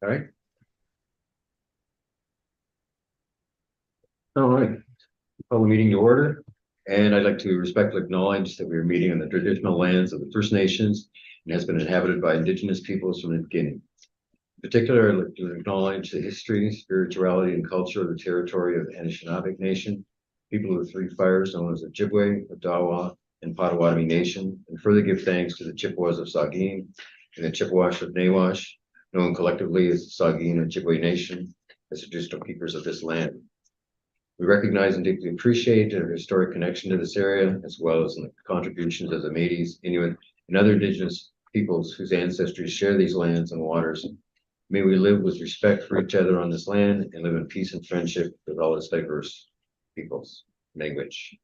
All right. All right. Call the meeting to order. And I'd like to respectfully acknowledge that we are meeting on the traditional lands of the First Nations and has been inhabited by Indigenous peoples from the beginning. In particular, I'd like to acknowledge the history, spirituality, and culture of the territory of the Anishinaabe Nation, people of the Three Fires known as the Ojibwe, Odawa, and Potawatomi Nation, and further give thanks to the Chippewas of Saugeen and the Chippewash of Nawash, known collectively as the Saugeen and Ojibwe Nation, as traditional keepers of this land. We recognize and deeply appreciate their historic connection to this area, as well as the contributions of the Métis, Inuit, and other Indigenous peoples whose ancestors share these lands and waters. May we live with respect for each other on this land and live in peace and friendship with all its diverse peoples. Language.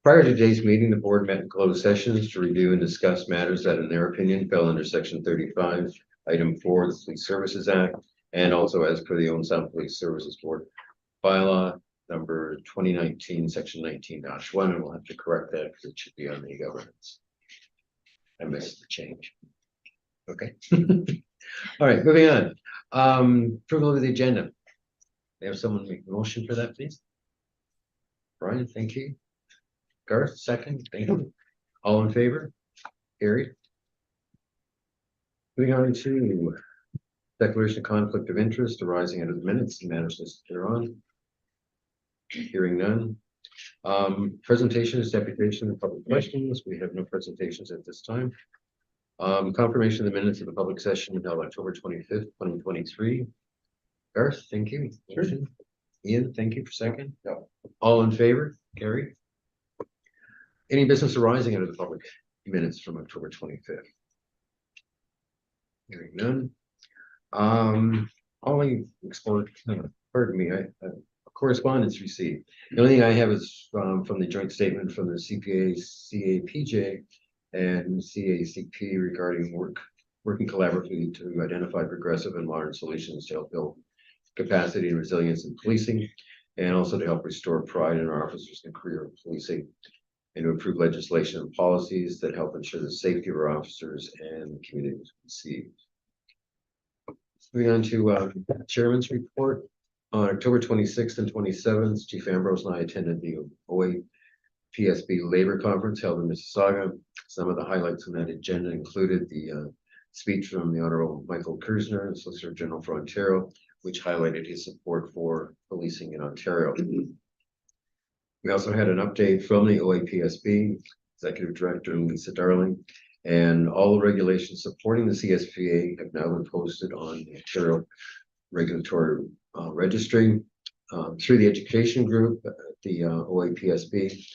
Prior to today's meeting, the board met in closed sessions to review and discuss matters that, in their opinion, fell under Section 35, Item 4 of the Police Services Act, and also as per the Owen Sound Police Services Board bylaw number 2019, section 19-1, and we'll have to correct that because it should be on the governance. I missed the change. Okay. All right, moving on. Approval of the agenda. They have someone make a motion for that, please. Brian, thank you. Garth, second. Thank you. All in favor? Carried. Moving on to declaration of conflict of interest arising out of the minutes and matters listed thereon. Hearing none. Presentations, deputation, and public questions. We have no presentations at this time. Confirmation of the minutes of the public session held October 25th, 2023. Garth, thank you. Sure. Ian, thank you for second. No. All in favor? Gary? Any business arising out of the public minutes from October 25th? Hearing none. Only export, pardon me, correspondence received. The only thing I have is from the joint statement from the CPA, CAPJ, and CACP regarding working collaboratively to identify progressive and modern solutions to help build capacity and resilience in policing, and also to help restore pride in our officers and career in policing, and to improve legislation and policies that help ensure the safety of our officers and the communities we see. Moving on to Chairman's report. On October 26th and 27th, Chief Ambrose and I attended the OSPSB Labor Conference held in Mississauga. Some of the highlights on that agenda included the speech from the Honorable Michael Kersner, the Solicitor General for Ontario, which highlighted his support for policing in Ontario. We also had an update from the OAPSB Executive Director Lisa Darling, and all the regulations supporting the CSPA have now been posted on the Ontario Regulatory Registry through the education group at the OAPSB.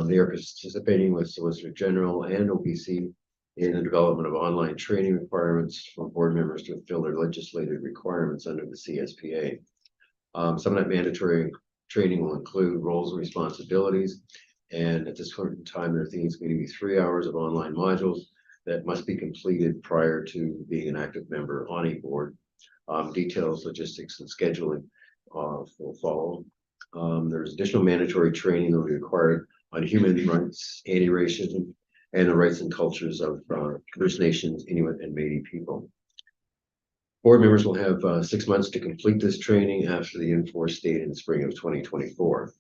They are participating with Solicitor General and OBC in the development of online training requirements for board members to fulfill their legislative requirements under the CSPA. Some of that mandatory training will include roles and responsibilities, and at this point in time, there are things going to be 3 hours of online modules that must be completed prior to being an active member on a board. Details, logistics, and scheduling will follow. There's additional mandatory training that will be required on human rights, anti-racism, and the rights and cultures of First Nations, Inuit, and Métis people. Board members will have 6 months to complete this training after the enforced date in the spring of 2024.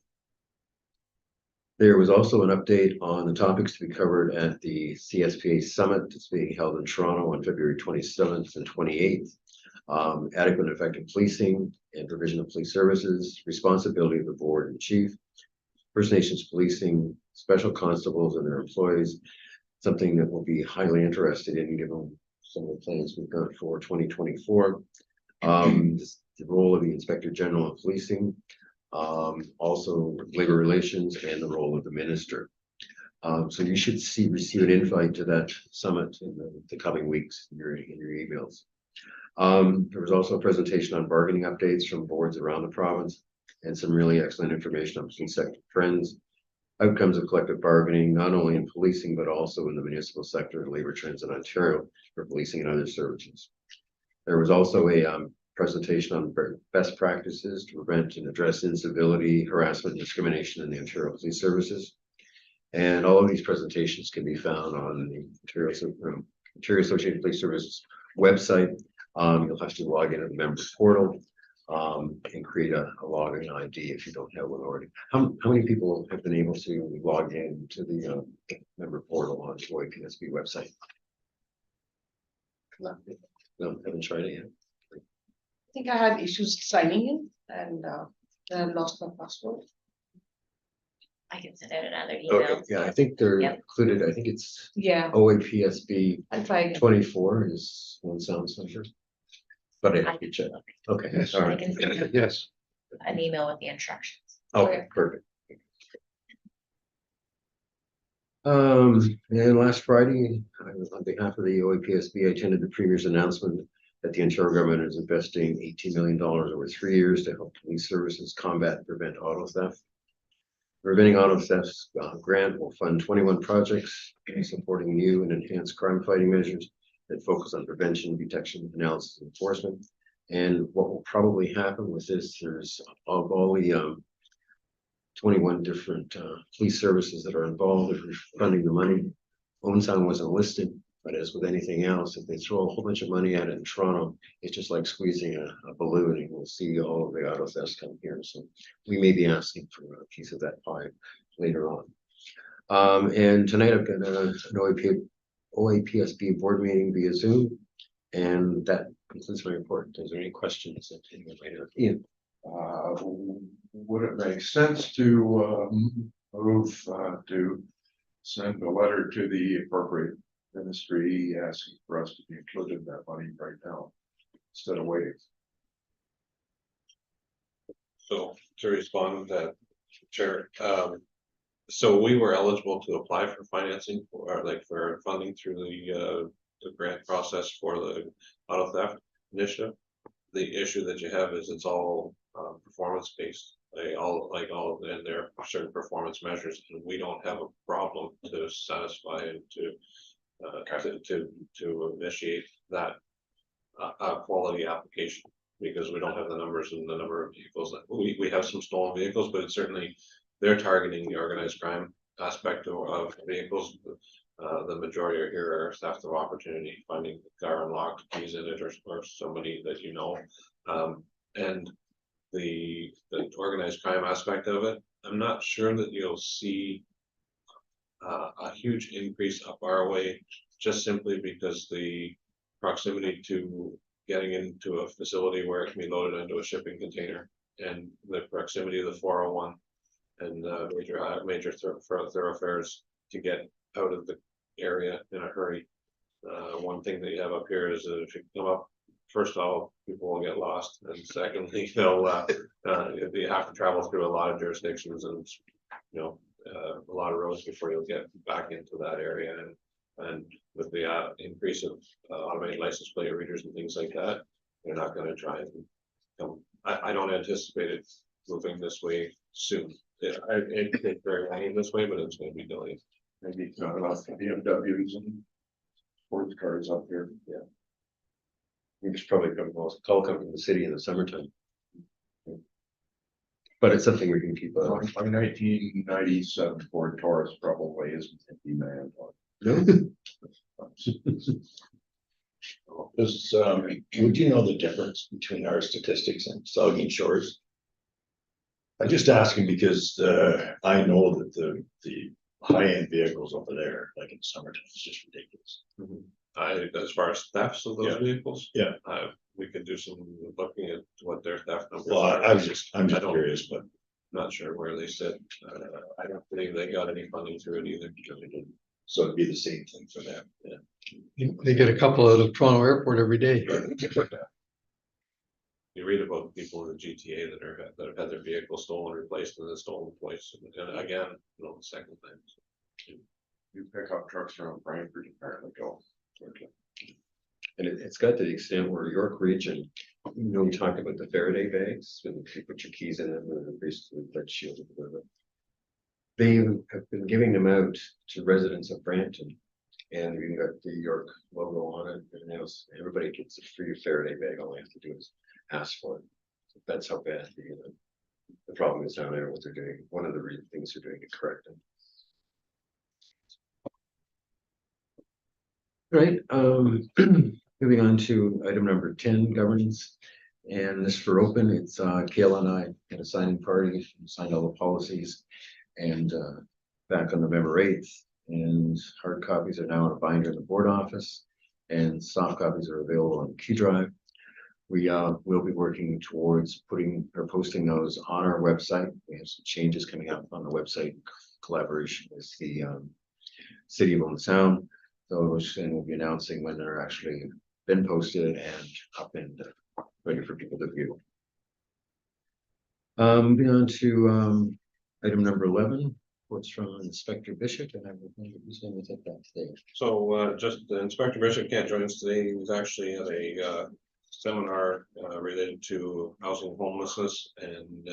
There was also an update on the topics to be covered at the CSPA Summit that's being held in Toronto on February 27th and 28th. Adequate and effective policing and provision of police services, responsibility of the board and chief, First Nations policing, special constables and their employees, something that will be highly interested in given some of the plans we've got for 2024. The role of the Inspector General of Policing, also labor relations, and the role of the minister. So you should receive an invite to that summit in the coming weeks in your emails. There was also a presentation on bargaining updates from boards around the province and some really excellent information on police sector trends, outcomes of collective bargaining, not only in policing, but also in the municipal sector and labor trends in Ontario for policing and other services. There was also a presentation on best practices to prevent and address incivility, harassment, and discrimination in the Ontario Police Services. And all of these presentations can be found on the Ontario Associated Police Services website You'll have to log in to the member portal and create a login ID if you don't have one already. How many people have been able to log in to the member portal on the OSPSB website? No, haven't tried it yet. I think I had issues signing in and then I lost my password. I can send out another Okay, email. yeah, I think they're Yep. included. I think it's Yeah, OSPSB I'll try again. 24 is one sound center. But I have to check. Okay, Yes. all I right. can send Yes. an email with the instructions. Okay, perfect. And last Friday, on behalf of the OSPSB, I attended the Premier's announcement that the Ontario government is investing $18 million over 3 years to help police services combat and prevent auto theft. The Preventing Auto Theft grant will fund 21 projects supporting new and enhanced crime fighting measures that focus on prevention, detection, analysis, and enforcement. And what will probably happen with this, there's of all the 21 different police services that are involved in funding the money. Owensound wasn't listed, but as with anything else, if they throw a whole bunch of money at it in Toronto, it's just like squeezing a balloon, and we'll see all of the auto thefts come here. So we may be asking for a piece of that pie later on. And tonight I've got an OSPSB board meeting via Zoom, and that concludes my report. Is there any questions that anyone might have? Ian? Would it make sense to move to send a letter to the appropriate ministry asking for us to be included in that money right now instead of waiting? So to respond to that, Chair, so we were eligible to apply for financing for funding through the grant process for the auto theft initiative. The issue that you have is it's all performance based. And there are certain performance measures, and we don't have a problem to satisfy and to initiate that quality application, because we don't have the numbers and the number of vehicles that we have some stolen vehicles, but it's certainly they're targeting the organized crime aspect of vehicles. The majority are here are theft of opportunity, finding the car unlocked, keys in it, or somebody that you know, and the organized crime aspect of it. I'm not sure that you'll see a huge increase up our way, just simply because the proximity to getting into a facility where it can be loaded into a shipping container, and the proximity of the 401 and major thoroughfares to get out of the area in a hurry. One thing that you have up here is that if you come up, first of all, people will get lost, and secondly, they'll you have to travel through a lot of jurisdictions and a lot of roads before you'll get back into that area. And with the increase of automated license plate readers and things like that, they're not going to try and come. I don't anticipate it moving this way soon. It could very well this way, but it's going to be delayed. Maybe not enough BMWs and sports cars up here. Yeah. You should probably call come from the city in the summertime. But it's something we can keep My 1997 Ford Taurus probably isn't in demand. No? Would you know the difference between our statistics and Saugeen Shores? I'm just asking because I know that the high-end vehicles over there, like in summertime, it's just ridiculous. As far as thefts of those vehicles, Yeah. We could do some looking at what their theft numbers Well, are. I'm just I don't- curious, but Not sure where they sit. I don't believe they got any funding through it either. so it'd be the same thing for them. They get a couple out of Toronto Airport every day. You read about people in the GTA that have had their vehicle stolen, replaced, and then stolen twice, and again, the second time. You pick up trucks around Frankfurt apparently go. And it's got to the extent where York Region, we talked about the Faraday bags, when you put your keys in them and basically that shield with it. They have been giving them out to residents of Brampton, and we've got the York logo on it, and now everybody gets a free Faraday bag. All they have to do is ask for it. So that's how bad the problem is down there. What they're doing, one of the things they're doing to correct them. Right. Moving on to item number 10, governance. And this for open, it's Kayla and I had a signing party, signed all the policies. And back on November 8th, and hard copies are now in a binder in the board office. And soft copies are available on Q Drive. We will be working towards putting or posting those on our website. We have some changes coming up on the website in collaboration with the City of Owen Sound. Those, and we'll be announcing when they're actually been posted and up and ready for people to view. Moving on to item number 11, reports from Inspector Bishop, and I will think who's going to take that today. So just Inspector Bishop can't join us today. He was actually at a seminar related to housing homelessness and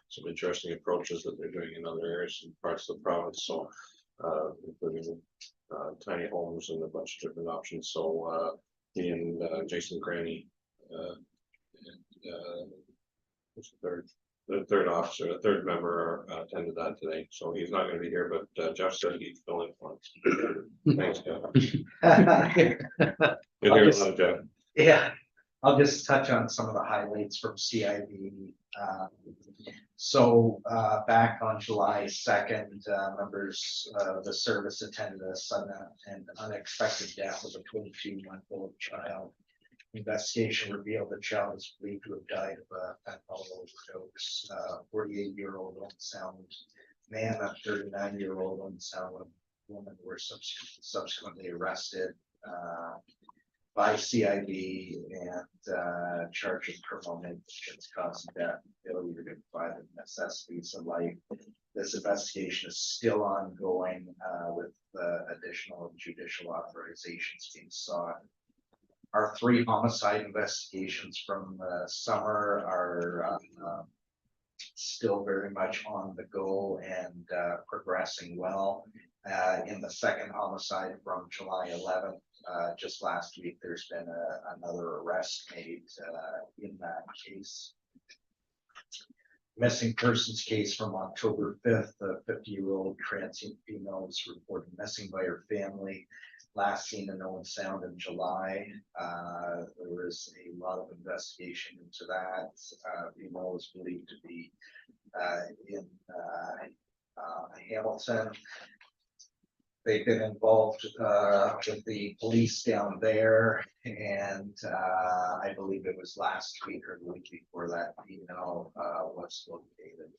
some interesting approaches that they're doing in other areas and parts of the province. So including tiny homes and a bunch of different options. So he and Jason Granny who's the third officer, the third member attended that today. So he's not going to be here, but Jeff said he'd fill in for us. Thanks, Jeff. You'll hear a lot of Jeff. Yeah, I'll just touch on some of the highlights from CIB. So back on July 2nd, members of the service attended a sudden and unexpected death of a 22-month-old child. Investigation revealed the child is believed to have died of a fentanyl overdose. 48-year-old unsound man, a 39-year-old unsound woman were subsequently arrested by CIB and charged with criminal negligence causing death, failure to provide the necessities of life. This investigation is still ongoing with additional judicial authorizations being sought. Our 3 homicide investigations from the summer are still very much on the go and progressing well. In the second homicide from July 11th, just last week, there's been another arrest made in that case. Missing persons case from October 5th, a 50-year-old transient female was reported missing by her family. Last seen in Owen Sound in July. There was a lot of investigation into that. Female was believed to be in Hamilton. They've been involved with the police down there, and I believe it was last week or the week before that female was located.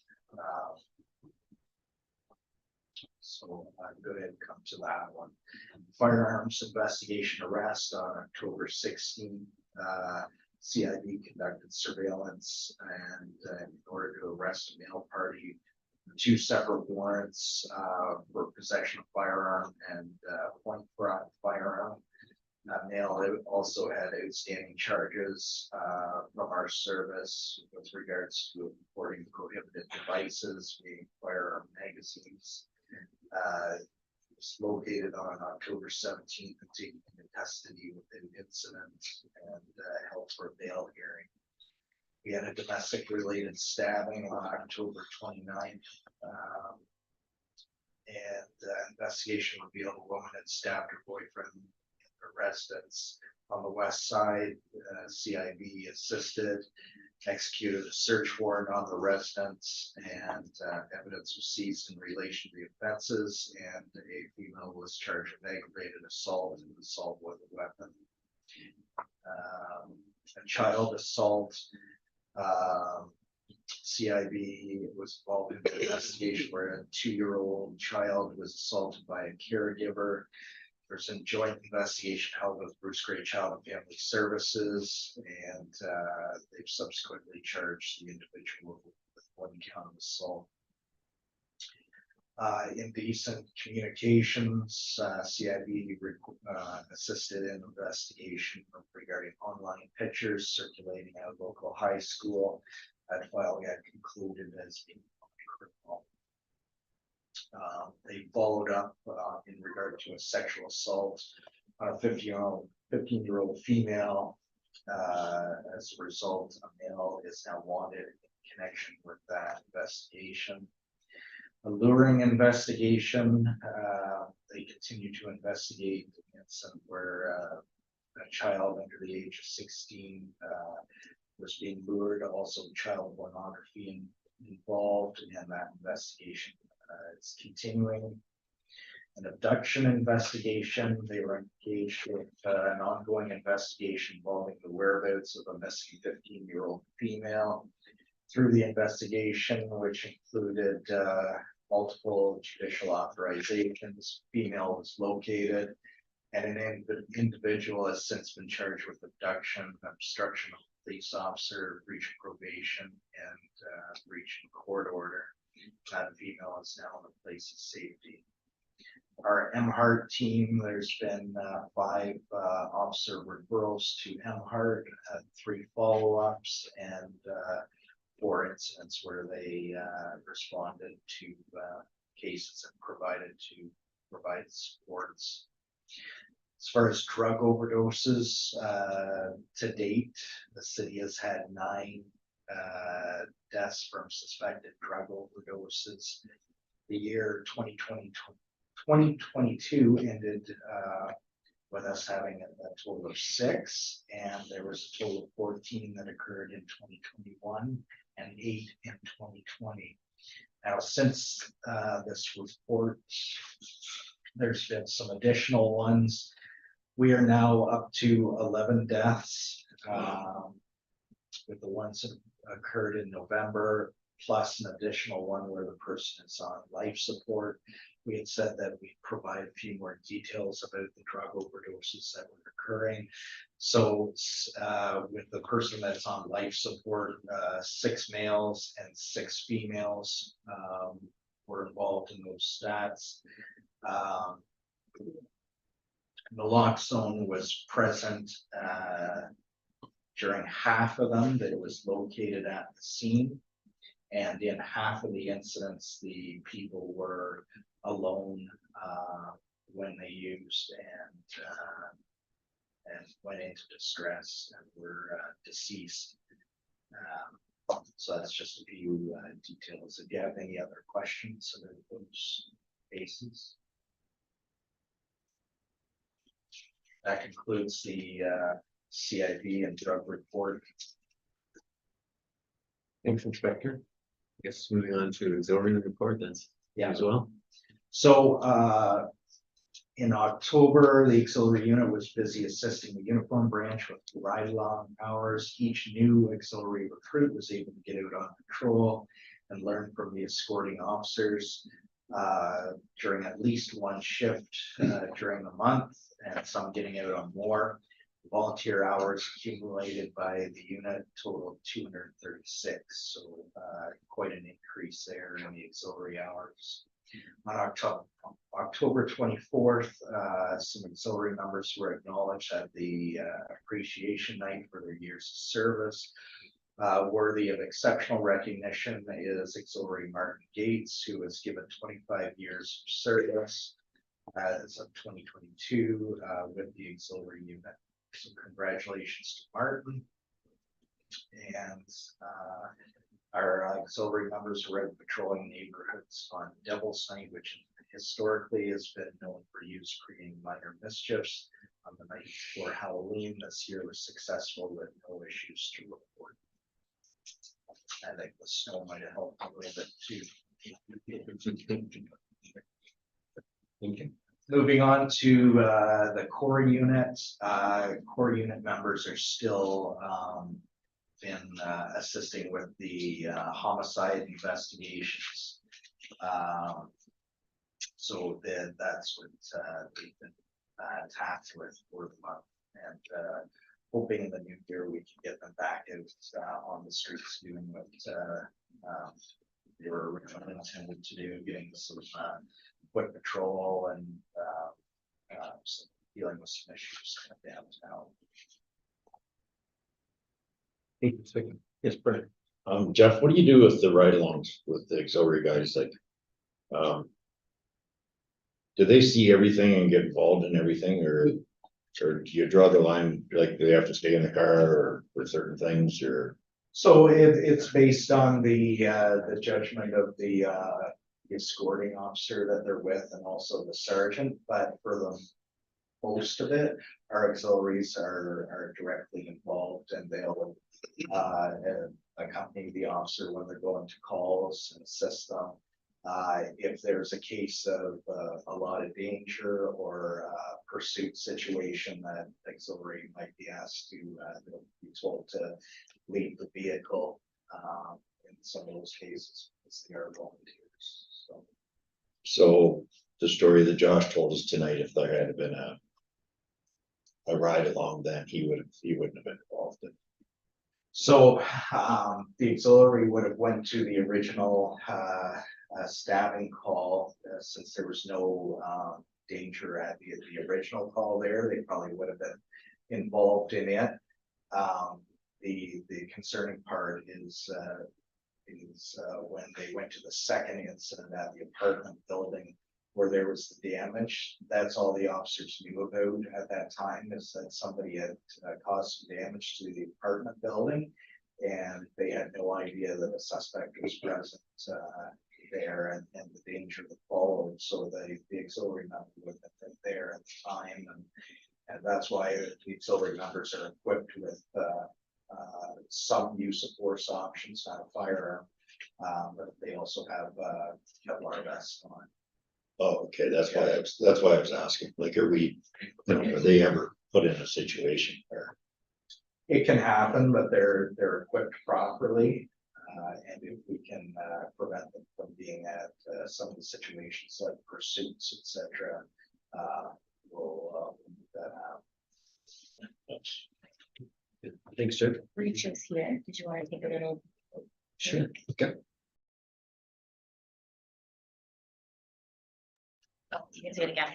So go ahead and come to that one. Firearms investigation arrest on October 16th. CIB conducted surveillance and in order to arrest a male party, 2 separate warrants for possession of firearm and point brought firearm. Male also had outstanding charges from our service with regards to importing prohibited devices, being firearm magazines. Was located on October 17th and taken into custody within incident and held for a bail hearing. We had a domestic related stabbing on October 29th. And investigation revealed a woman had stabbed her boyfriend in her residence on the west side. CIB assisted, executed a search warrant on the residence, and evidence was seized in relation to the offenses, and a female was charged with aggravated assault and assault with a weapon. A child assault. CIB was involved in the investigation where a 2-year-old child was assaulted by a caregiver. There's a joint investigation held with Bruce Gray Child and Family Services, and they've subsequently charged the individual with 1 count of assault. Indecent communications, CIB assisted in investigation regarding online pictures circulating at a local high school. That file got concluded as being criminal. They followed up in regard to a sexual assault on a 15-year-old female. As a result, a male is now wanted in connection with that investigation. A luring investigation. They continue to investigate an incident where a child under the age of 16 was being lured, also child pornography involved, and that investigation is continuing. An abduction investigation, they were engaged with an ongoing investigation involving the whereabouts of a missing 15-year-old female. Through the investigation, which included multiple judicial authorizations, female was located, and an individual has since been charged with abduction, obstruction of police officer, breach of probation, and breach of court order. That female is now in a place of safety. Our MHART team, there's been 5 officer referrals to MHART, 3 follow-ups, and 4 incidents where they responded to cases and provide supports. As far as drug overdoses, to date, the city has had 9 deaths from suspected drug overdoses. The year 2022 ended with us having a total of 6, and there was a total of 14 that occurred in 2021 and 8 in 2020. Now, since this report, there's been some additional ones. We are now up to 11 deaths, with the ones that occurred in November, plus an additional one where the person is on life support. We had said that we'd provide a few more details about the drug overdoses that were occurring. So with the person that's on life support, 6 males and 6 females were involved in those stats. Naloxone was present during half of them, that it was located at the scene. And in half of the incidents, the people were alone when they used and went into distress and were deceased. So that's just a few details. If you have any other questions about those cases. That concludes the CIB and drug report. Thanks, Inspector. I guess moving on to auxiliary report then as well. So in October, the auxiliary unit was busy assisting the uniform branch with ride-along hours. Each new auxiliary recruit was able to get out on patrol and learn from the escorting officers during at least one shift during the month, and some getting out on more. Volunteer hours accumulated by the unit total 236, so quite an increase there in the auxiliary hours. On October 24th, some auxiliary members were acknowledged at the appreciation night for their years of service. Worthy of exceptional recognition is Auxiliary Martin Gates, who was given 25 years of service as of 2022 with the auxiliary unit. So congratulations to Martin. And our auxiliary members were out patrolling neighborhoods on Devil's Night, which historically has been known for use creating minor mischiefs. On the night before Halloween, this year was successful with no issues to report. I think the snow might have helped a little bit too. Thank you. Moving on to the core unit. Core unit members are still been assisting with the homicide investigations. So that's what they've been tasked with for the month, and hoping in the new year we can get them back out on the streets doing what they were originally intended to do, getting some foot patrol and dealing with some issues downtown. Thank you, Inspector. Yes, Brett. Jeff, what do you do with the ride-alongs with the auxiliary guys? Like, do they see everything and get involved in everything, or do you draw the line, like, do they have to stay in the car or for certain things, or? So it's based on the judgment of the escorting officer that they're with, and also the sergeant. But for most of it. Our auxiliaries are directly involved and they'll accompany the officer when they're going to calls and assist them. If there's a case of a lot of danger or pursuit situation, that auxiliary might be asked to be told to leave the vehicle in some of those cases, because they are volunteers. So the story that Josh told us tonight, if there had been a ride along, then he wouldn't have been involved in. So the auxiliary would have went to the original stabbing call, since there was no danger at the original call there, they probably would have been involved in it. The concerning part is when they went to the second incident at the apartment building where there was the damage. That's all the officers knew about at that time, is that somebody had caused some damage to the apartment building. And they had no idea that a suspect was present there and the danger that followed. So the auxiliary member would have been there at the time. And that's why the auxiliary members are equipped with some use of force options, not a firearm. But they also have Kevlar vests on. Oh, okay, that's why I was asking, like, are they ever put in a situation where? It can happen, but they're equipped properly. And if we can prevent them from being at some of the situations like pursuits, etc., we'll make that happen. Thanks, Jeff. Reach is here. Did you want to take a little? Sure. Okay. Oh, you can see it again.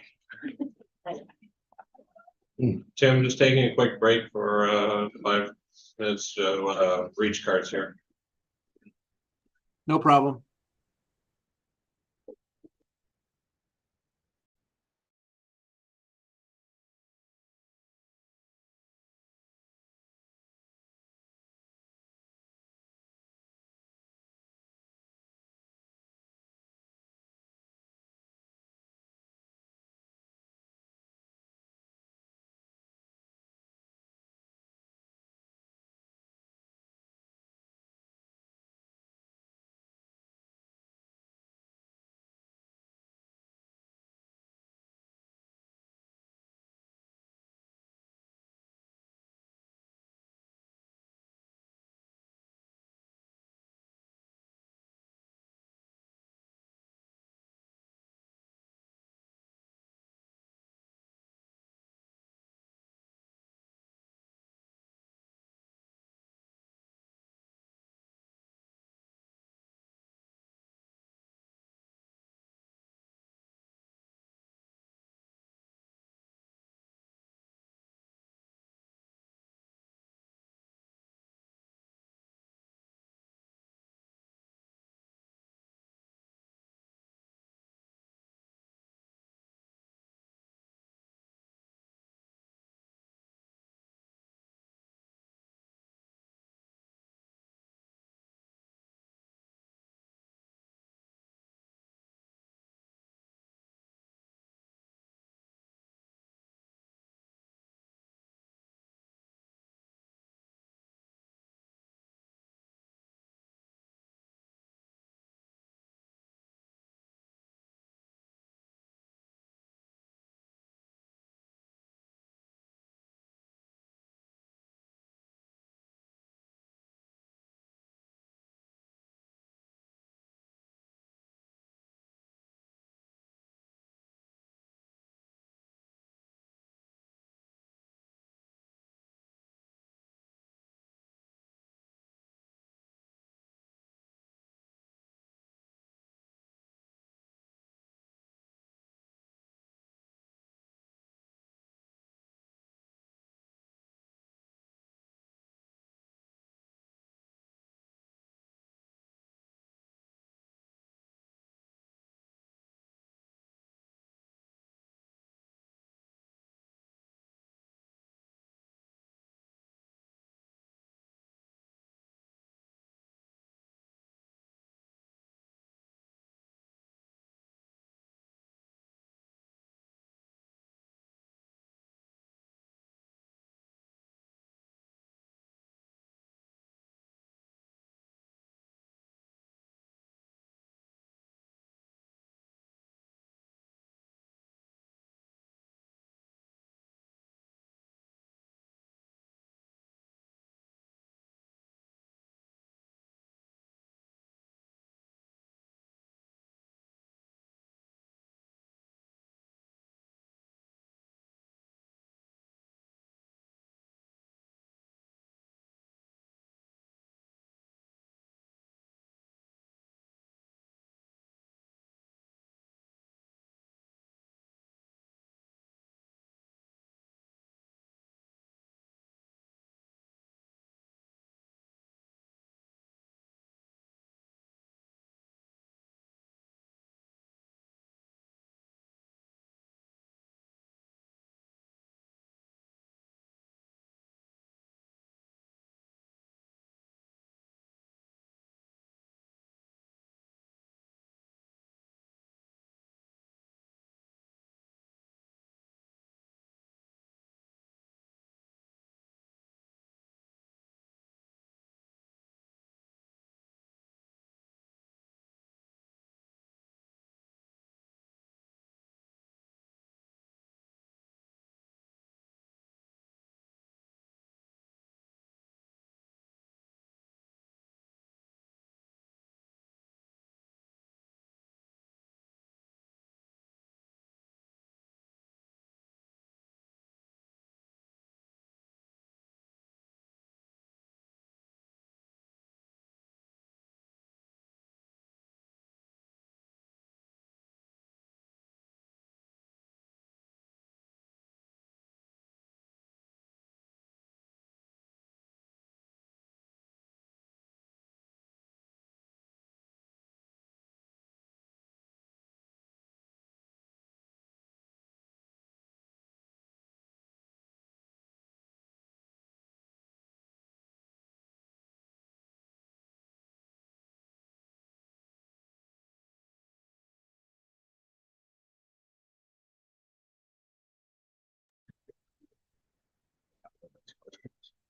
Tim, just taking a quick break for 5 minutes to reach cards here. No problem.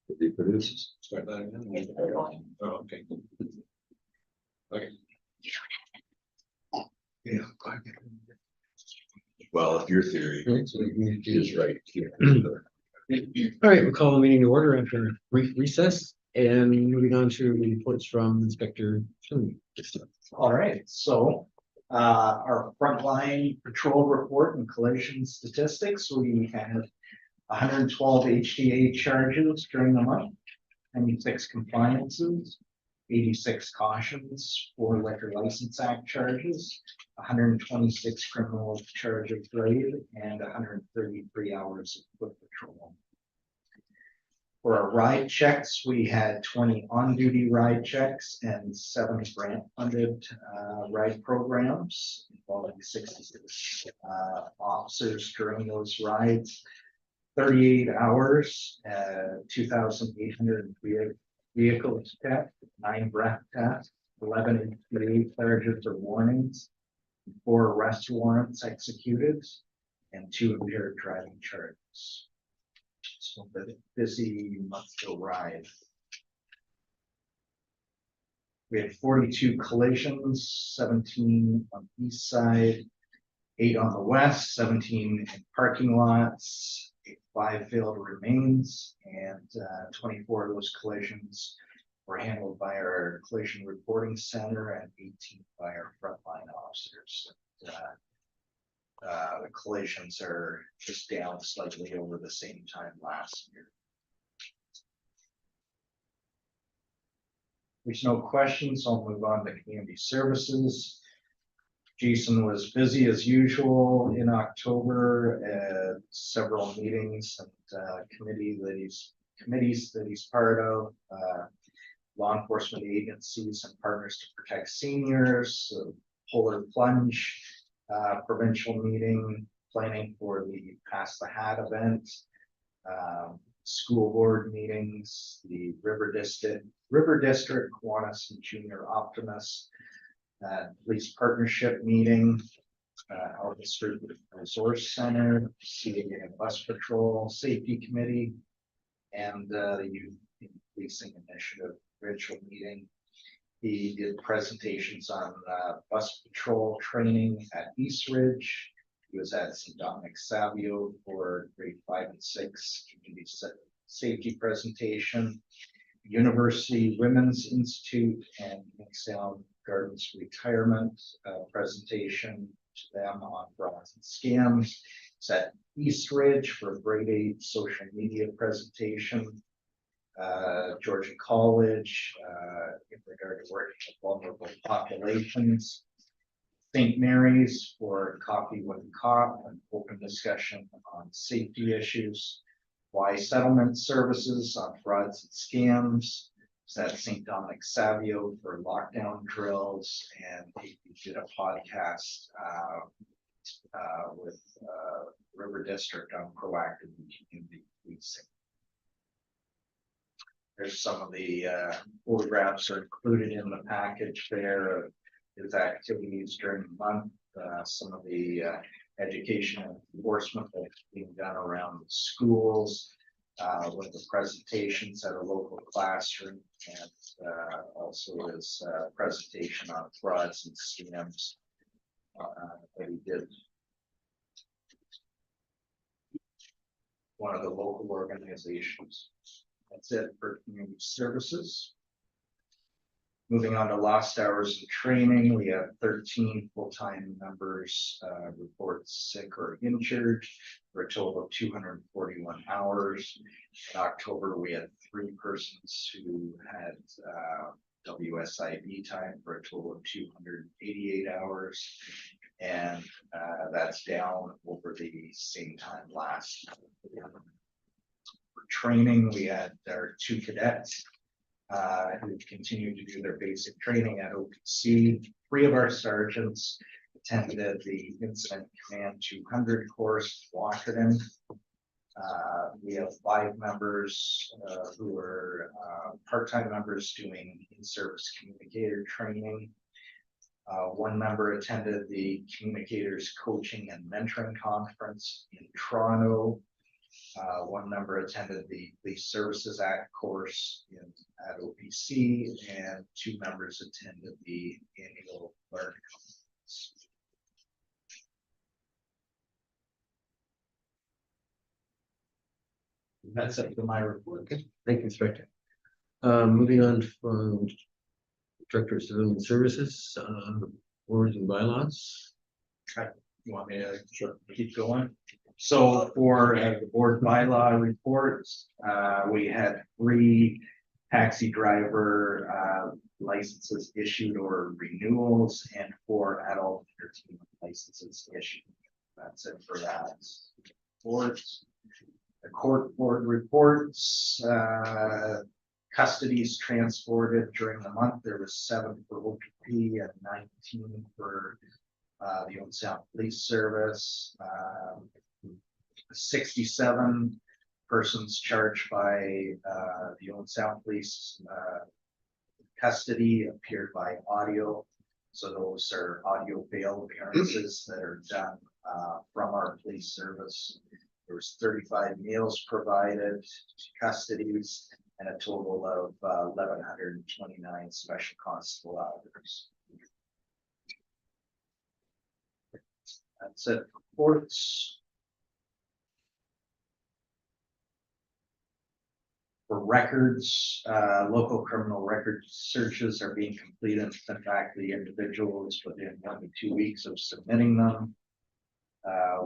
They produce. Start that again. They're going. Oh, okay. Okay, Yeah. Well, if your theory is right here. All right, we'll call the meeting to order after a brief recess and moving on to reports from Inspector. Finley. All right, so our frontline patrol report and collision statistics, we had 112 HDA charges during the month, 96 compliances, 86 cautions, 4 liquor license act charges, 126 criminal charges rated, and 133 hours of foot patrol. For our ride checks, we had 20 on-duty ride checks and 7 grant-funded ride programs involving 66 officers during those rides. 38 hours, 2,803 vehicles checked, 9 breath tests, 11 EPA charges or warnings, 4 arrest warrants executed, and 2 impaired driving charges. So busy month to ride. We had 42 collisions, 17 on the east side, 8 on the west, 17 in parking lots, 5 failed remains, and 24 of those collisions were handled by our collision reporting center and 18 by our frontline officers. The collisions are just down slightly over the same time last year. There's no questions, I'll move on to community services. Jason was busy as usual in October at several meetings and committees that he's part of, law enforcement agencies and partners to protect seniors, polar plunge provincial meeting, planning for the Pass the Hat event, school board meetings, the River District, Kiwanis and Junior Optimist, police partnership meeting, our district resource center, CAA and bus patrol, safety committee, and the youth policing initiative virtual meeting. He did presentations on bus patrol training at East Ridge. He was at St. Dominic Savio for grade 5 and 6 community safety presentation. University Women's Institute and Sound Gardens retirement presentation to them on frauds and scams. It's at East Ridge for a grade 8 social media presentation. Georgia College in regard to working with vulnerable populations. St. Mary's for Coffee with a Cop, an open discussion on safety issues. Y Settlement Services on frauds and scams. At St. Dominic Savio for lockdown drills, and he did a podcast with River District on proactive community policing. There's some of the photographs are included in the package there of his activities during the month, some of the education and enforcement that's being done around the schools, with the presentations at a local classroom, and also his presentation on frauds and scams that he did. One of the local organizations. That's it for community services. Moving on to lost hours of training, we have 13 full-time members report sick or injured for a total of 241 hours. In October, we had 3 persons who had WSIB time for a total of 288 hours. And that's down over the same time last year. For training, we had our 2 cadets who continued to do their basic training at OPC. 3 of our sergeants attended the Incident Command 200 course, Washington. We have 5 members who are part-time members doing in-service communicator training. 1 member attended the Communicators Coaching and Mentoring Conference in Toronto. One member attended the Police Services Act course at OPC, and 2 members attended the annual learning conference. That's it for my report. Okay, thank you, Inspector. Moving on from Director of Civilian Services, boards and bylaws. You want me to keep going? So for the board bylaw reports, we had 3 taxi driver licenses issued or renewals and 4 adult entertainment licenses issued. That's it for that. Boards. The court board reports, custodies transported during the month. There was 7 for OPP and 19 for the Old Sound Police Service. 67 persons charged by the Old Sound Police custody appeared by audio. So those are audio bail appearances that are done from our police service. There was 35 meals provided to custodies and a total of 1,129 special constable hours. That's it. Reports. For records, local criminal record searches are being completed. In fact, the individual is within 1 to 2 weeks of submitting them.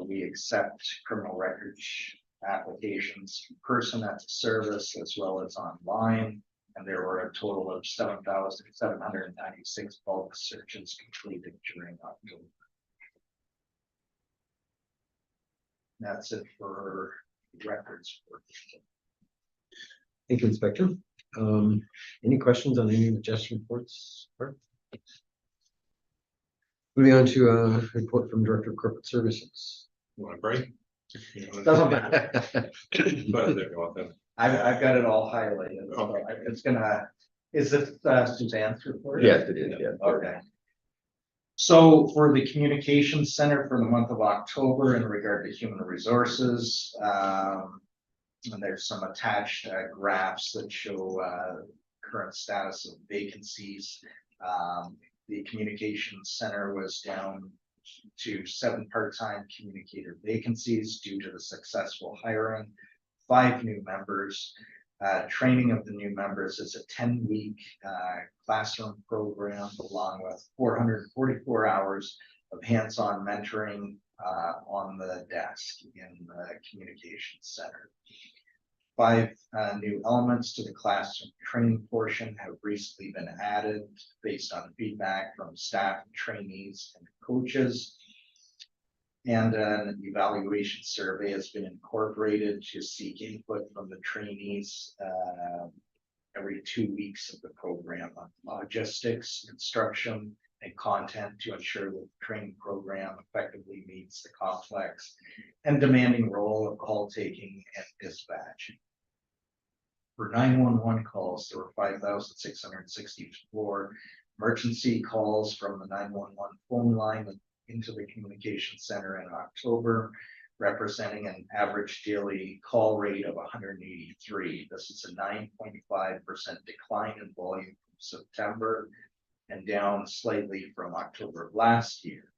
We accept criminal records applications in person at the service as well as online. And there were a total of 7,796 bulk searches completed during October. That's it for records. Thank you, Inspector. Any questions on any of the Jeff's reports? Moving on to a report from Director of Corporate Services. You want a break? Doesn't matter. But there you go, then. I've got it all highlighted. So it's gonna, is it Suzanne's report? Yes, it is, yeah. Okay. So for the communications center for the month of October in regard to human resources, and there's some attached graphs that show current status of vacancies. The communications center was down to 7 part-time communicator vacancies due to the successful hiring, 5 new members. Training of the new members is a 10-week classroom program along with 444 hours of hands-on mentoring on the desk in the communications center. 5 new elements to the classroom training portion have recently been added based on feedback from staff, trainees, and coaches. And an evaluation survey has been incorporated to seek input from the trainees every 2 weeks of the program on logistics, instruction, and content to ensure that the training program effectively meets the complex and demanding role of call taking and dispatching. For 911 calls, there were 5,664 emergency calls from the 911 phone line into the communication center in October, representing an average daily call rate of 183. This is a 9.5% decline in volume from September and down slightly from October of last year.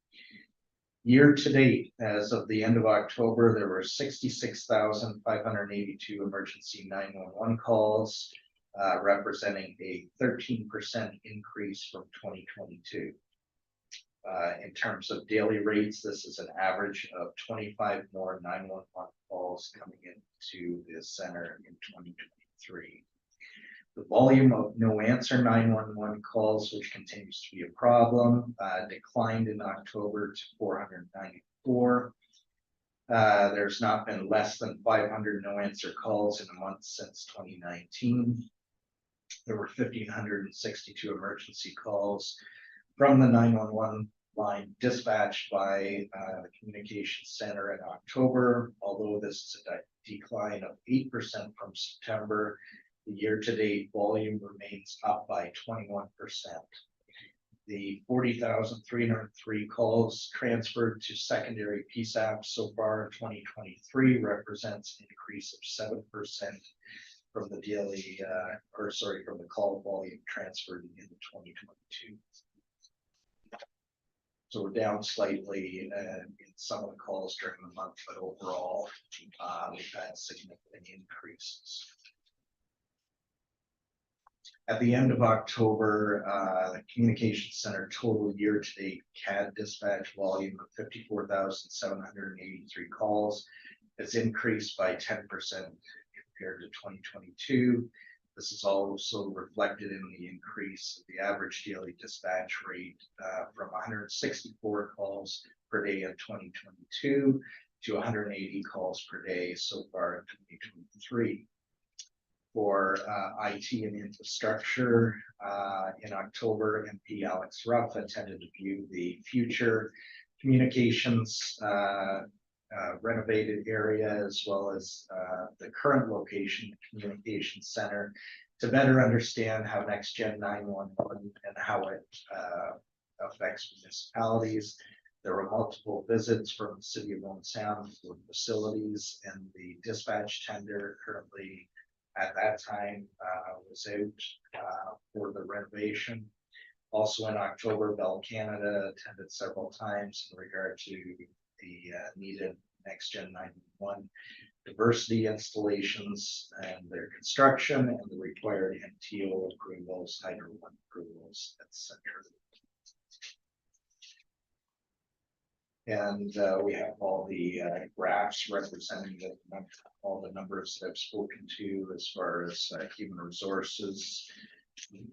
Year to date, as of the end of October, there were 66,582 emergency 911 calls, representing a 13% increase from 2022. In terms of daily rates, this is an average of 25 more 911 calls coming into the center in 2023. The volume of no answer 911 calls, which continues to be a problem, declined in October to 494. There's not been less than 500 no answer calls in a month since 2019. There were 1,562 emergency calls from the 911 line dispatched by the communications center in October. Although this is a decline of 8% from September, the year-to-date volume remains up by 21%. The 40,303 calls transferred to secondary PSAP so far in 2023 represents an increase of 7% from the daily, from the call volume transferred in 2022. So we're down slightly in some of the calls during the month, but overall, we've had significant increases. At the end of October, the communications center total year-to-date CAD dispatch volume of 54,783 calls has increased by 10% compared to 2022. This is also reflected in the increase of the average daily dispatch rate from 164 calls per day in 2022 to 180 calls per day so far in 2023. For IT and infrastructure, in October, MP Alex Ruff attended to view the future communications renovated area as well as the current location, the communications center, to better understand how Next Gen 911 and how it affects municipalities. There were multiple visits from the city of Lone Sound for facilities, and the dispatch tender currently at that time was out for the renovation. Also in October, Bell Canada attended several times in regard to the needed Next Gen 911 diversity installations and their construction and the required MTO approvals, Hydro One approvals, etc. And we have all the graphs representing all the numbers that I've spoken to as far as human resources,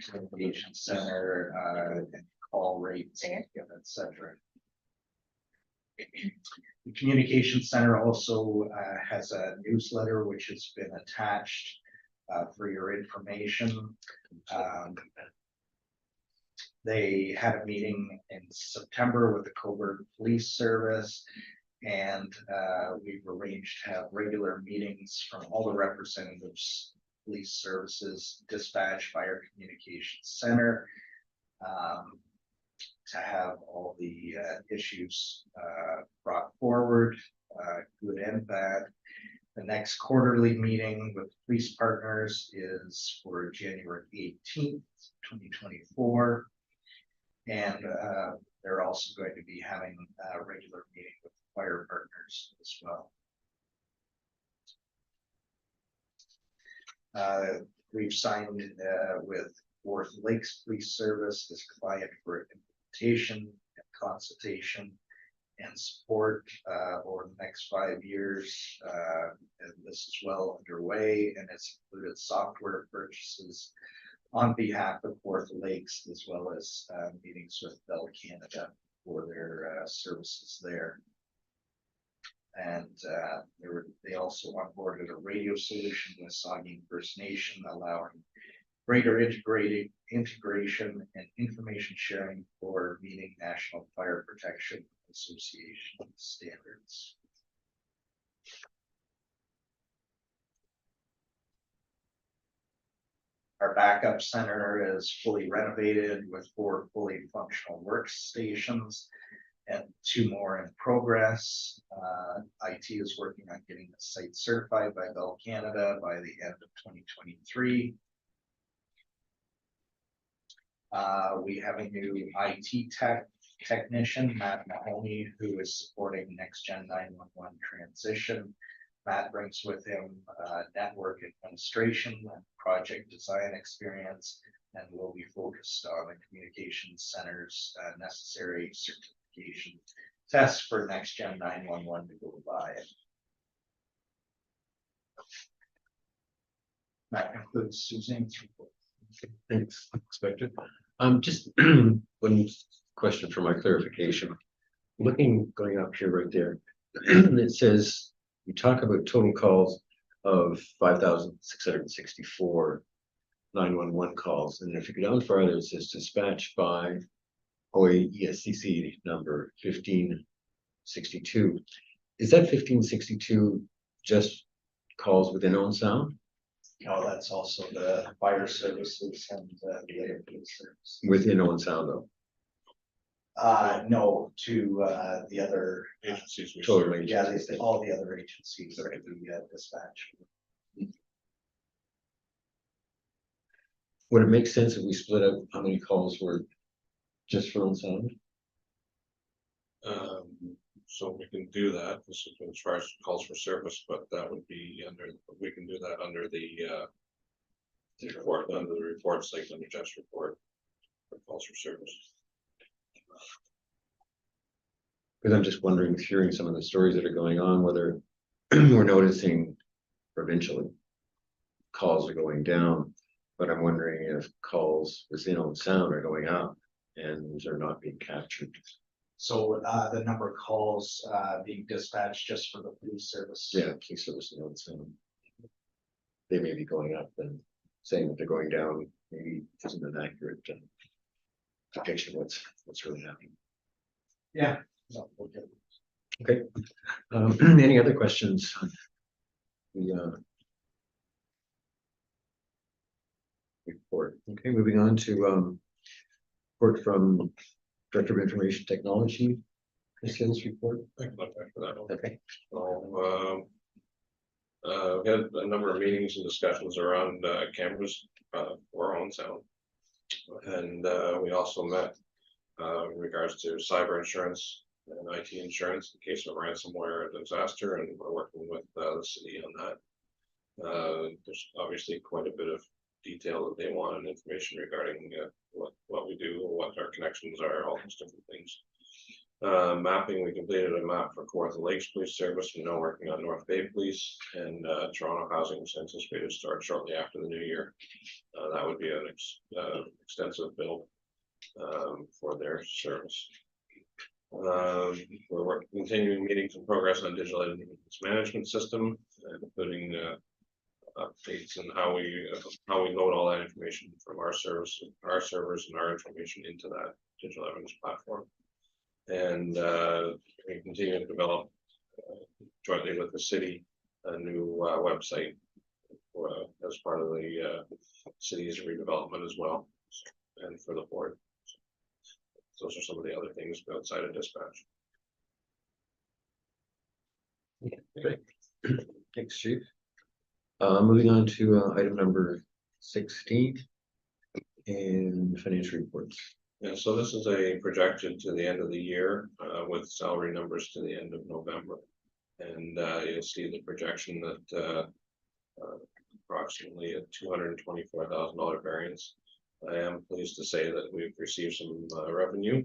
communication center, and call rates, etc. The communication center also has a newsletter which has been attached for your information. They had a meeting in September with the Coburg Police Service, and we've arranged to have regular meetings from all the representatives, police services, dispatch, fire communications center, to have all the issues brought forward, good and bad. The next quarterly meeting with police partners is for January 18th, 2024. And they're also going to be having a regular meeting with fire partners as well. We've signed with Worth Lakes Police Service as client for implementation and consultation and support over the next 5 years. And this is well underway, and it's included software purchases on behalf of Worth Lakes, as well as meetings with Bell Canada for their services there. And they also onboarded a radio solution with Saugeen First Nation, allowing greater integration and information sharing for meeting National Fire Protection Association standards. Our backup center is fully renovated with 4 fully functional workstations and 2 more in progress. IT is working on getting the site certified by Bell Canada by the end of 2023. We have a new IT technician, Matt Mahoney, who is supporting Next Gen 911 transition. Matt brings with him network administration and project design experience, and will be focused on the communications center's necessary certification tests for Next Gen 911 to go by. That concludes Suzanne's report. Thanks, expected. Just one question for my clarification. Going up here right there, it says you talk about total calls of 5,664 911 calls, and if you go down further, it says dispatch by OASCC number 1562. Is that 1562 just calls within Owen Sound? No, that's also the fire services and the other police service. Within Owen Sound though? No, to, the other, Agencies. we Totally. yeah, all the other agencies, that the dispatch. Would it make sense if we split up how many calls were just for sound? So we can do that, this is as far as calls for service, but that would be under, we can do that under the report, under the reports, like under Jeff's report. For calls for service. Because I'm just wondering, hearing some of the stories that are going on, whether we're noticing provincially calls are going down, but I'm wondering if calls within on sound are going up and they're not being captured. So, the number of calls, being dispatched just for the police service. Yeah, police service and on sound. They may be going up and saying that they're going down, maybe isn't an accurate depiction of what's really happening. Yeah. No, okay. Okay, any other questions on the report? Okay, moving on to report from Director of Information Technology, sales report. I can look back for that one. Okay, So, we had a number of meetings and discussions around cameras for on sound. And we also met in regards to cyber insurance and IT insurance in case of ransomware or disaster, and we're working with the city on that. There's obviously quite a bit of detail that they want and information regarding what we do, what our connections are, all those different things. Mapping, we completed a map for Kawartha Lakes Police Service. We're now working on North Bay Police, and Toronto Housing is anticipated to start shortly after the new year. That would be an extensive build for their service. We're continuing meetings and progress on digital evidence management system, including updates and how we load all that information from our servers and our information into that digital evidence platform. And we continue to develop jointly with the city a new website as part of the city's redevelopment as well, and for the board. Those are some of the other things outside of dispatch. great. Thanks, Chief. Moving on to item number 16 and financial reports. And so this is a projection to the end of the year with salary numbers to the end of November. And you'll see the projection that approximately a $224,000 variance. I am pleased to say that we've received some revenue,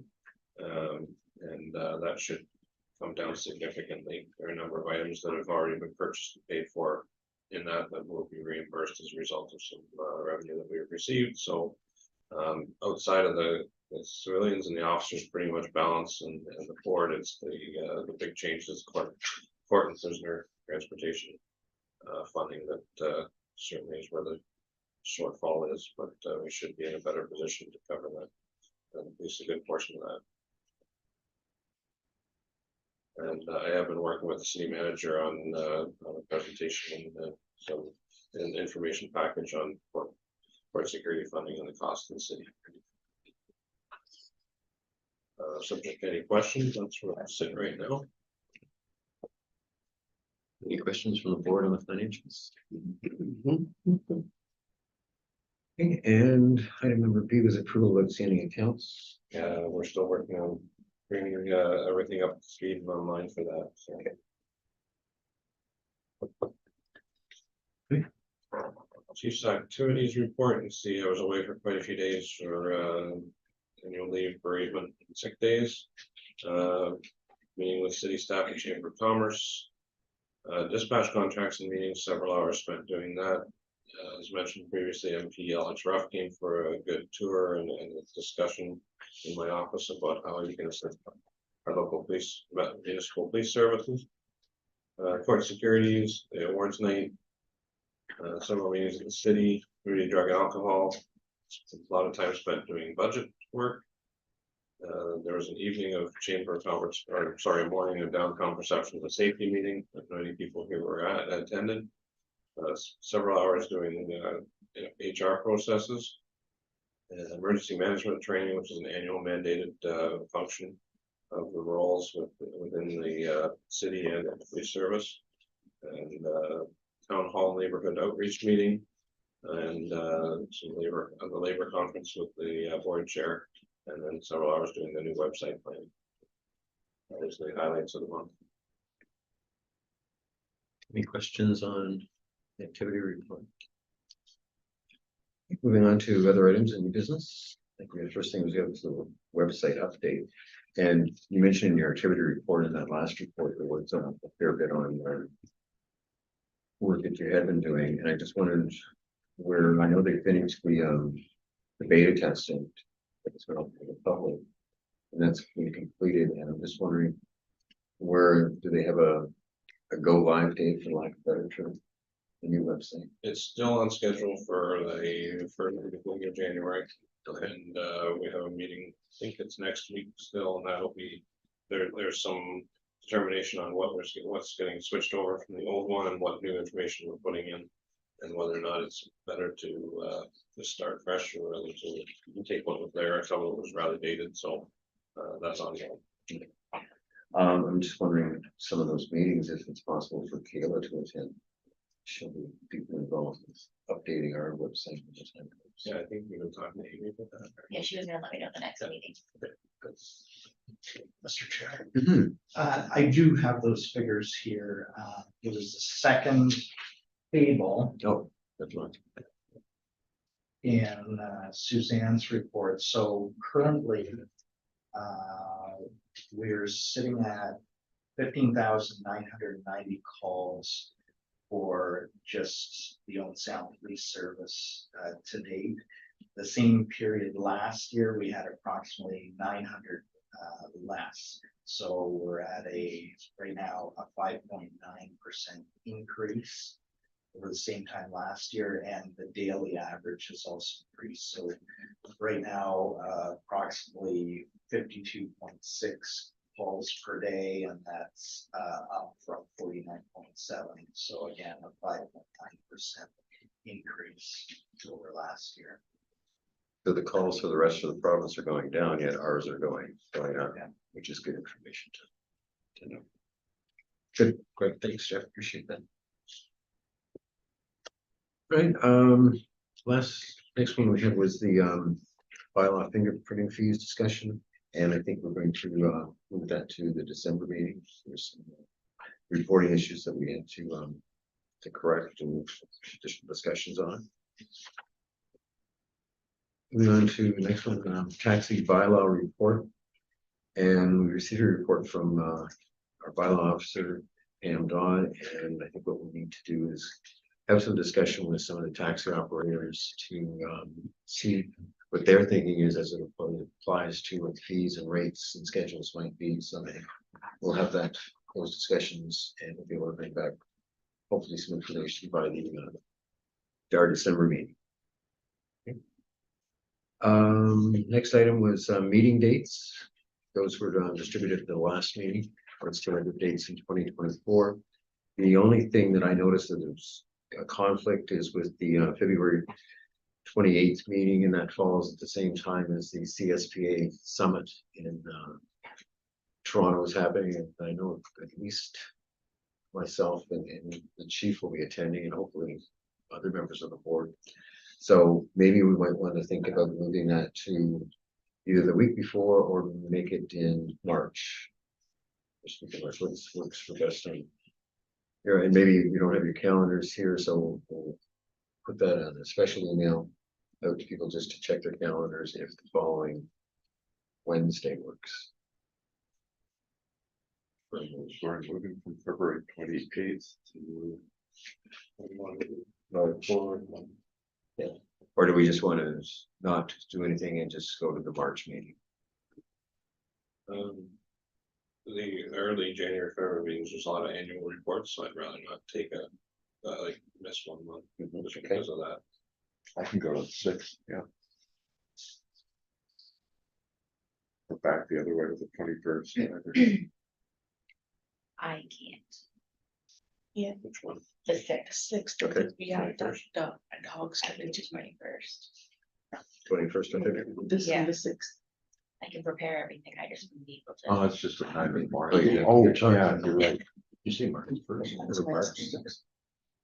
and that should come down significantly. There are a number of items that have already been purchased and paid for in that will be reimbursed as a result of some revenue that we have received. So outside of the civilians and the officers pretty much balance, and the board, it's the big change is court and prisoner transportation funding that certainly is where the shortfall is, but we should be in a better position to cover that, at least a good portion of that. And I have been working with the city manager on a presentation and some information package on court security funding and the cost of the city. Subject to any questions, that's where I'm sitting right now. Any questions from the board on the financials? Okay, and item number B was approval of outstanding accounts. We're still working on bringing everything up to speed and online for that. So. Okay. Chief's activities report, and see I was away for quite a few days for annual leave, bereavement, and sick days. Meeting with city staff and Chamber of Commerce. Dispatch contracts and meetings, several hours spent doing that. As mentioned previously, MP Alex Ruff came for a good tour and a discussion in my office about how you can assist our local police, municipal police services. Court securities, the awards night, several meetings in the city, community drug and alcohol. A lot of time spent doing budget work. There was an evening of chamber of commerce, or sorry, a morning of downtown perception of a safety meeting that many people here were attended. Several hours doing HR processes. emergency management training, which is an annual mandated function of the roles within the city and police service. And town hall neighborhood outreach meeting. And some the labor conference with the board chair. And then several hours doing the new website plan. That was the highlights of the month. Any questions on the activity report? Moving on to other items in business. I think the first thing was the website update. And you mentioned in your activity report in that last report, there was a fair bit on work that you had been doing. And I just wondered where, I know they finished the beta testing that's been open to the public. And that's been completed. And I'm just wondering, where do they have a go live date, for lack of a better term, the new website? It's still on schedule for the first week of January. And we have a meeting, I think it's next week still, and that'll be, there's some determination on what's getting switched over from the old one and what new information we're putting in. And whether or not it's better to start fresh or whether to take what was there. Some of it was rather dated, so that's ongoing. I'm just wondering, some of those meetings, if it's possible for Kayla to attend. She'll be deeply involved with updating our website. Yeah, I think we've been talking to Amy about that. Yeah, she was gonna let me know the next meeting. Mr. Chair, Mhm. I do have those figures here. It was the second table Oh, that's right. in Suzanne's report. So currently, we're sitting at 15,990 calls for just the Old Sound Police Service to date. The same period last year, we had approximately 900 less. So we're at right now, a 5.9% increase over the same time last year, and the daily average has also increased. So right now, approximately 52.6 calls per day, and that's up from 49.7. So again, a 5.9% increase over last year. So the calls for the rest of the province are going down, yet ours are going up, which is good information to know. Good, great, thanks, Jeff, appreciate that. Right, next one we had was the bylaw fingerprinting fees discussion, and I think we're going to move that to the December meeting. There's some reporting issues that we had to correct and additional discussions on. Moving on to the next one, taxi bylaw report. And we received a report from our bylaw officer, Pam Dodd, and I think what we need to do is have some discussion with some of the taxi operators to see what their thinking is as it applies to what fees and rates and schedules might be. So we'll have those discussions, and we'll be able to bring back hopefully some information by our December meeting. Next item was meeting dates. Those were distributed at the last meeting. Let's get the dates in 2024. The only thing that I noticed that there's a conflict is with the February 28th meeting, and that falls at the same time as the CSPA summit in Toronto is happening. And I know at least myself and the chief will be attending, and hopefully other members of the board. So maybe we might want to think about moving that to either the week before or make it in March. Just think about what works for best on here, and maybe you don't have your calendars here, so we'll put that on a special email out to people just to check their calendars if the following Wednesday works. Sorry, moving from February 28th to. Yeah. Or do we just want to not do anything and just go to the March meeting? The early January, February meetings, there's a lot of annual reports, so I'd rather not take miss 1 month just because of that. I can go to the 6th, yeah. Or back the other way to the 21st. I can't. Yeah, Which one? The sixth. 6th, Okay. we have the dogs coming to 21st. 21st of February. December 6th. I can prepare everything, I just wouldn't be able to. Oh, it's just a kind of March. Oh, yeah. Oh, yeah, you're right. You see March first. Is it March 6th?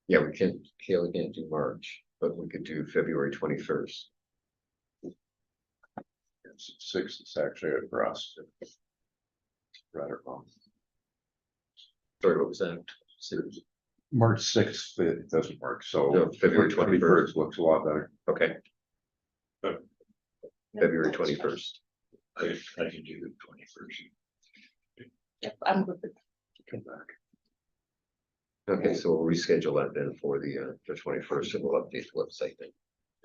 Yeah, we can't do March, but we could do February 21st. Six is actually for us. Right or wrong. Sorry, what was that? Six. March sixth, it doesn't work, so. No, February 21st. Looks a lot better. Okay. February 21st. I can do the 21st. Yep, I'm good with Come back. Okay, so we'll reschedule that then for the 21st, and we'll update the website then.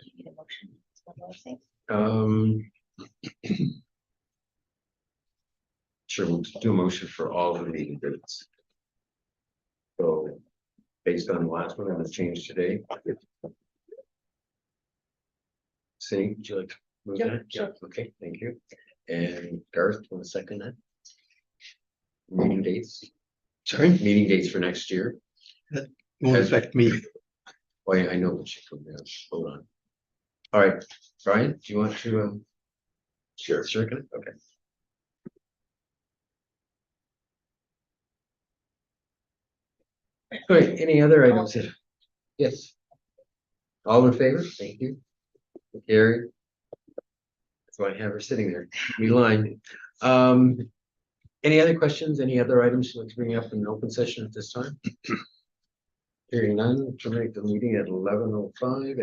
You need a motion. What do I say? Sure, we'll do a motion for all the meeting dates. So, based on the last one and the change today. See, would you like to move Yep, that? sure. Yeah, okay, thank you. And Garth, want to second that? Meeting dates, Sorry, meeting dates for next year. won't affect me. Well, I know what you can do. Hold on. All right, Brian, do you want to? Sure. Second, okay. All right, any other items? Yes. All in favor? Thank you. Gary. That's why I have her sitting there, be line. Any other questions, any other items you'd like to bring up in an open session at this time? Hearing none, terminate the meeting at 11:05.